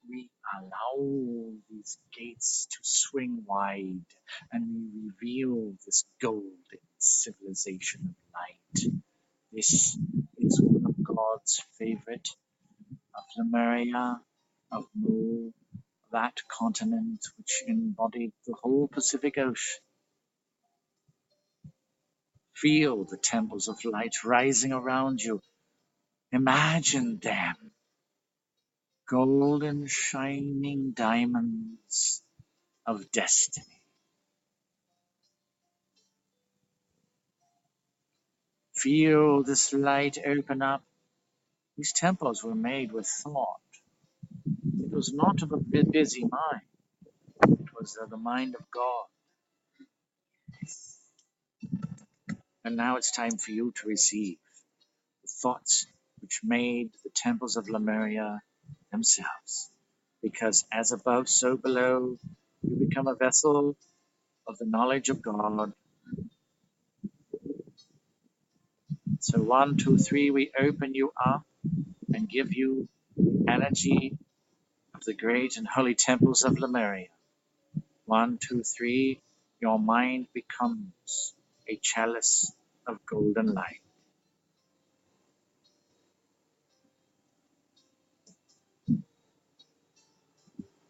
we allow these gates to swing wide and we reveal this golden civilization of light. This is one of God's favorite, of Lemuria, of Mu, that continent which embodied the whole Pacific Ocean. Feel the temples of light rising around you. Imagine them, golden shining diamonds of destiny. Feel this light open up. These temples were made with thought. It was not of a busy mind. It was of the mind of God. And now it's time for you to receive the thoughts which made the temples of Lemuria themselves. Because as above, so below, you become a vessel of the knowledge of God. So 1, 2, 3, we open you up and give you energy of the great and holy temples of Lemuria. 1, 2, 3, your mind becomes a chalice of golden light.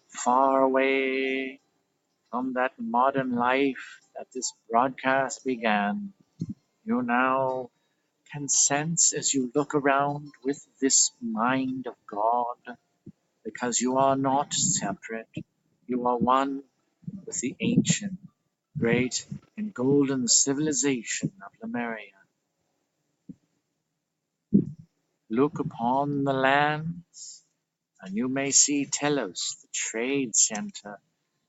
Far away from that modern life that this broadcast began, you now can sense as you look around with this mind of God, because you are not separate. You are one with the ancient, great, and golden civilization of Lemuria. Look upon the lands, and you may see Telos, the trade center,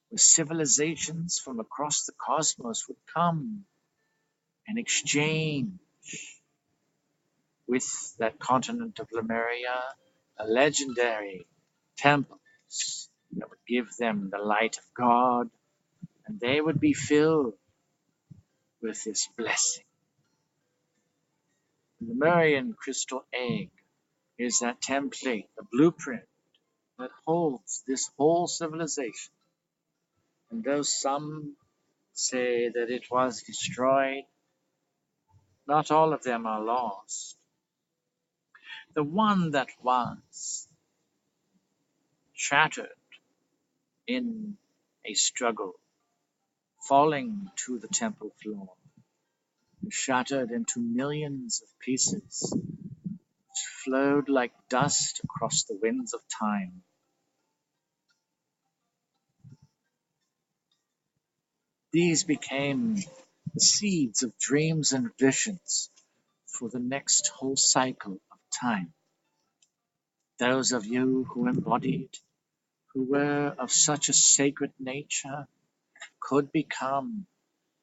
where civilizations from across the cosmos would come and exchange with that continent of Lemuria, a legendary temples that would give them the light of God, and they would be filled with this blessing. The Lemurian crystal egg is that template, the blueprint that holds this whole civilization. And though some say that it was destroyed, not all of them are lost. The one that was shattered in a struggle, falling to the temple floor, shattered into millions of pieces, which flowed like dust across the winds of time. These became the seeds of dreams and visions for the next whole cycle of time. Those of you who embodied, who were of such a sacred nature, could become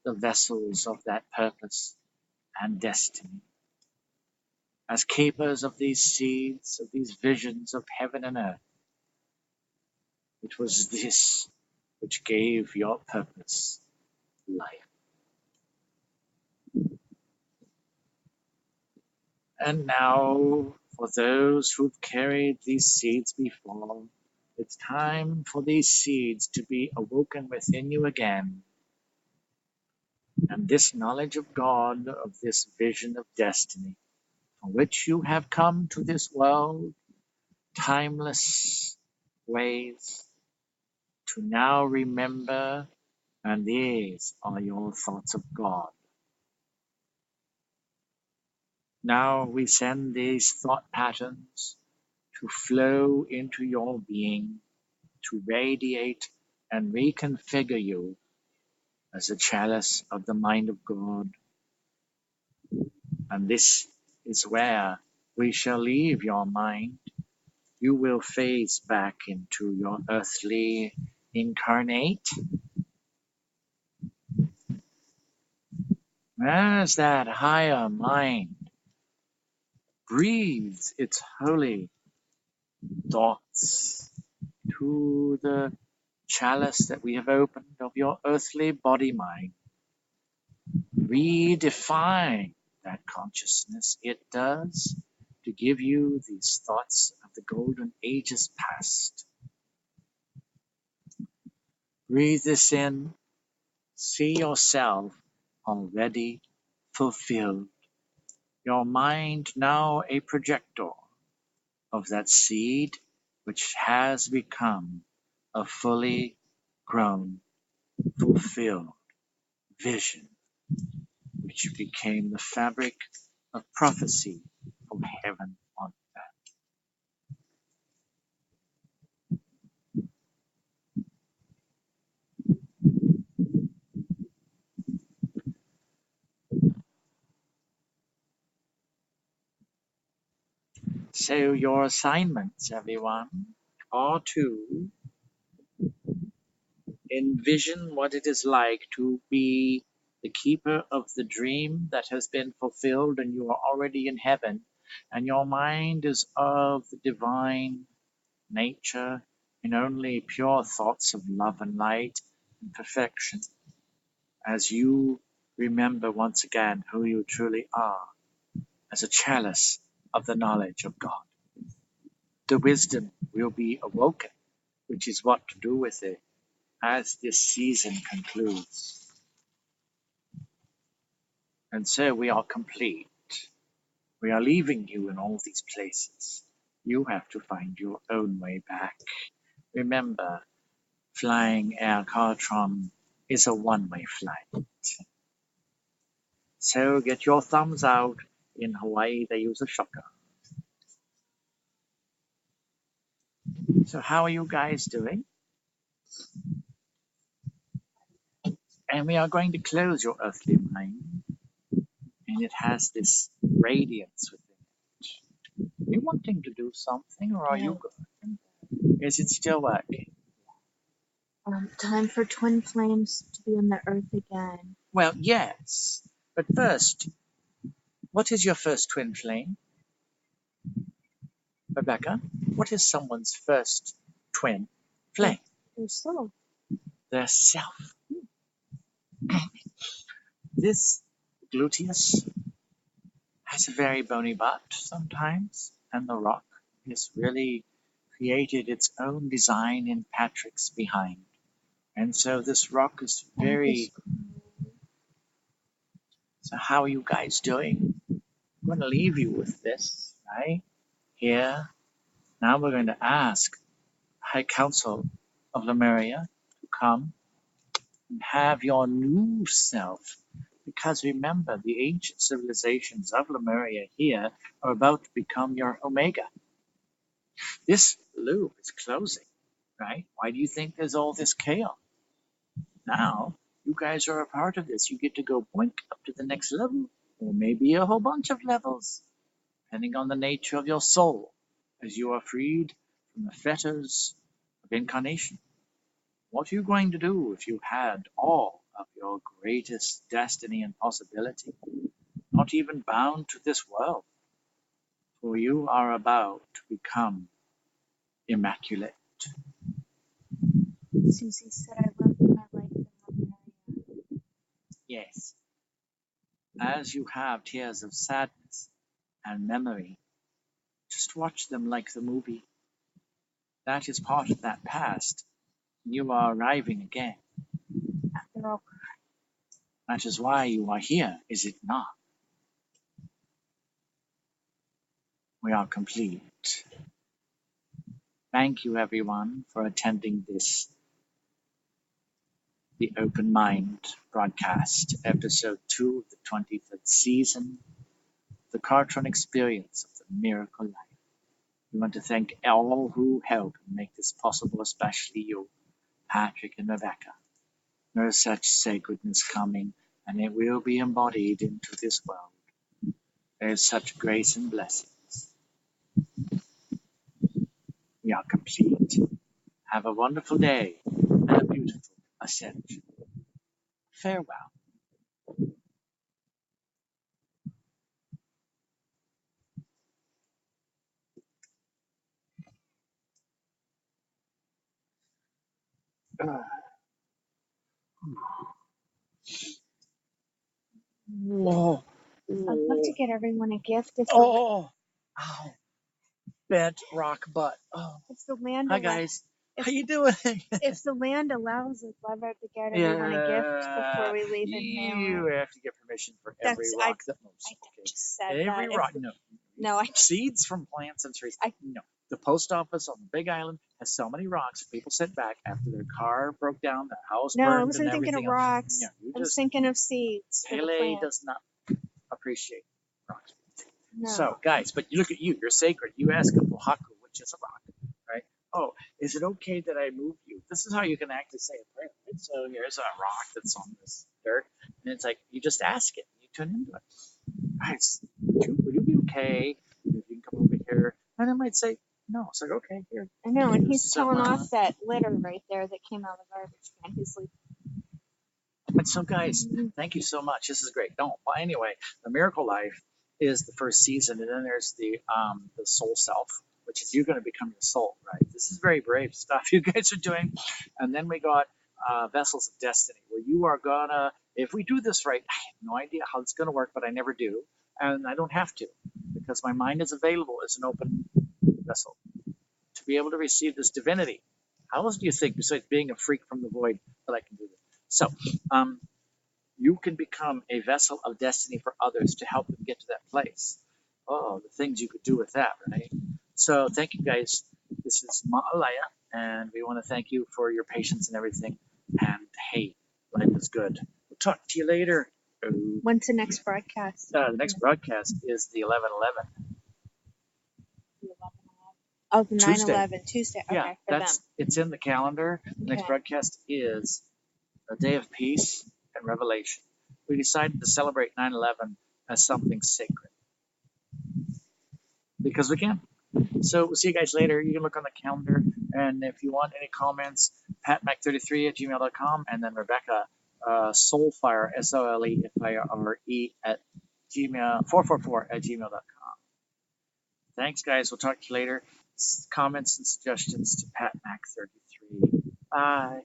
the vessels of that purpose and destiny. As keepers of these seeds, of these visions of heaven and earth, it was this which gave your purpose life. And now, for those who've carried these seeds before, it's time for these seeds to be awoken within you again. And this knowledge of God, of this vision of destiny, for which you have come to this world, timeless ways, to now remember, and these are your thoughts of God. Now we send these thought patterns to flow into your being, to radiate and reconfigure you as a chalice of the mind of God. And this is where we shall leave your mind. You will phase back into your earthly incarnate as that higher mind breathes its holy thoughts to the chalice that we have opened of your earthly body mind. Redefine that consciousness. It does to give you these thoughts of the golden ages past. Breathe this in. See yourself already fulfilled. Your mind now a projector of that seed which has become a fully grown, fulfilled vision, which became the fabric of prophecy from heaven on earth. So your assignments, everyone, are to envision what it is like to be the keeper of the dream that has been fulfilled and you are already in heaven, and your mind is of the divine nature and only pure thoughts of love and light and perfection as you remember once again who you truly are as a chalice of the knowledge of God. The wisdom will be awoken, which is what to do with it as this season concludes. And so we are complete. We are leaving you in all these places. You have to find your own way back. Remember, flying Air Kartron is a one-way flight. So get your thumbs out. In Hawaii, they use a shotgun. So how are you guys doing? And we are going to close your earthly mind. And it has this radiance within it. Are you wanting to do something or are you good? Is it still working? Time for twin flames to be on the earth again. Well, yes. But first, what is your first twin flame? Rebecca, what is someone's first twin flame? Their soul. Their self. This gluteus has a very bony butt sometimes, and the rock has really created its own design in Patrick's behind. And so this rock is very... So how are you guys doing? I'm going to leave you with this, right? Here. Now we're going to ask High Council of Lemuria to come and have your new self. Because remember, the ancient civilizations of Lemuria here are about to become your Omega. This loop is closing, right? Why do you think there's all this chaos? Now, you guys are a part of this. You get to go boink up to the next level, or maybe a whole bunch of levels, depending on the nature of your soul, as you are freed from the fetters of incarnation. What are you going to do if you had all of your greatest destiny and possibility, not even bound to this world? For you are about to become immaculate. Susie said I loved my life in Lemuria. Yes. As you have tears of sadness and memory, just watch them like the movie. That is part of that past. You are arriving again. After all, That is why you are here, is it not? We are complete. Thank you, everyone, for attending this, the Open Mind broadcast, episode 2 of the 23rd season, the Kartron experience of the miracle life. We want to thank all who helped make this possible, especially you, Patrick and Rebecca. There is such sacredness coming, and it will be embodied into this world. There is such grace and blessings. We are complete. Have a wonderful day and a beautiful ascension. Farewell. Oh, I'd love to get everyone a gift if oh, Oh, bent rock butt. Oh, If the land hi allows, guys. if, How you doing? if the land allows, I'd love to get everyone a gift before we leave and mail You it. have to get permission for every rock that moves. I Okay. just said Every that. rock. If, No. no, I Seeds from plants and trees. No. The post office on the Big Island has so many rocks people sent back after their car broke down, their house no, I burned, and wasn't thinking of everything else. rocks. Yeah, you I was just thinking of seeds for the Pele plant. does not appreciate rocks. No. So, guys, but you look at you. You're sacred. You ask a Pohaku, which is a rock, right? Oh, is it okay that I move you? This is how you can actually say a prayer, right? So here's a rock that's on this dirt, and it's like you just ask it. You tune into it. Guys, would you be okay if you can come over here? And it might say no. It's like, okay, here. I know, and he's Some, telling off that litter right there that came out of the garbage can. He's like, And so, guys, thank you so much. This is great. No, well, anyway, the Miracle Life is the first season, and then there's the Soul Self, which is you're going to become your soul, right? This is very brave stuff you guys are doing. And then we got Vessels of Destiny, where you are gonna, if we do this right, I have no idea how it's going to work, but I never do, and I don't have to, because my mind is available as an open vessel to be able to receive this divinity. How else do you think, besides being a freak from the void, that I can do this? So, you can become a vessel of destiny for others to help them get to that place. Oh, the things you could do with that, right? So, thank you guys. This is Ma'alaya, and we want to thank you for your patience and everything. And hey, life is good. We'll talk to you later. when's the next broadcast? The next broadcast is the 11/11. Oh, the Tuesday. 9/11, Tuesday. Okay, Yeah, for them. it's in the calendar. The next Okay. broadcast is a day of peace and revelation. We decided to celebrate 9/11 as something sacred because we can. So we'll see you guys later. You can look on the calendar, and if you want any comments, patmac33@gmail.com, and then Rebecca Soulfire SOLEFIRE at gmail 444@gmail.com. Thanks, guys. We'll talk to you later. Comments and suggestions to patmac33. Bye.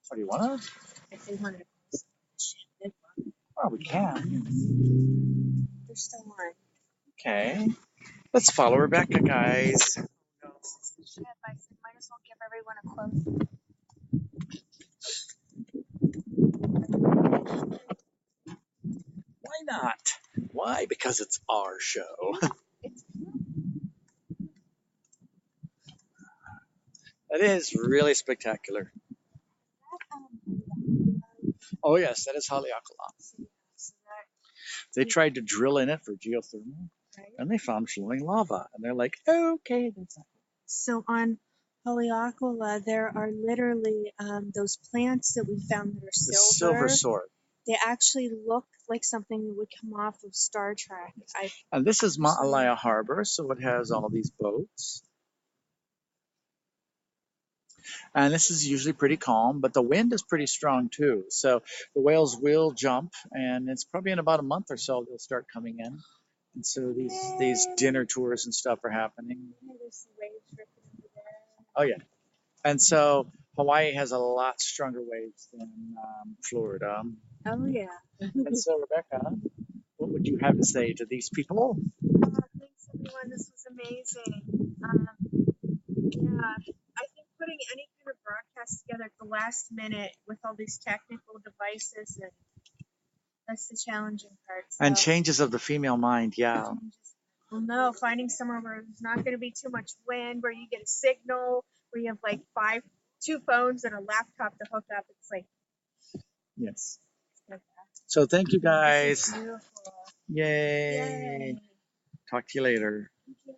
What do you want? If they wanted to post shit, Oh, we can. they're still on. Okay. Let's follow Rebecca, guys. Shit, I said, might as well give everyone a close. Why not? Why? Because it's our show. It's That is really spectacular. Oh, yes, that is Haleakala. so that, They tried to drill in it for geothermal, right? and they found flowing lava. And they're like, okay, that's not. So on Haleakala, there are literally those plants that we found that are The silver. silver sword. They actually look like something that would come off of Star Trek. And this is Ma'alaya Harbor, so it has all these boats. And this is usually pretty calm, but the wind is pretty strong too. So the whales will jump, and it's probably in about a month or so they'll start coming in. And so these dinner tours and stuff are happening. There's waves ripping over there. Oh yeah, and so Hawaii has a lot stronger waves than Florida. Oh yeah. And so Rebecca, what would you have to say to these people? Thanks everyone. This was amazing. Yeah, I think putting any kind of broadcast together at the last minute with all these technical devices, and that's the challenging part. So. And changes of the female mind, yeah. Well, no, finding somewhere where there's not going to be too much wind, where you get a signal, where you have like two phones and a laptop to hook up. It's like, Yes. like So thank you that. guys. This is beautiful. Yay. Yay. Talk to you later. Thank you.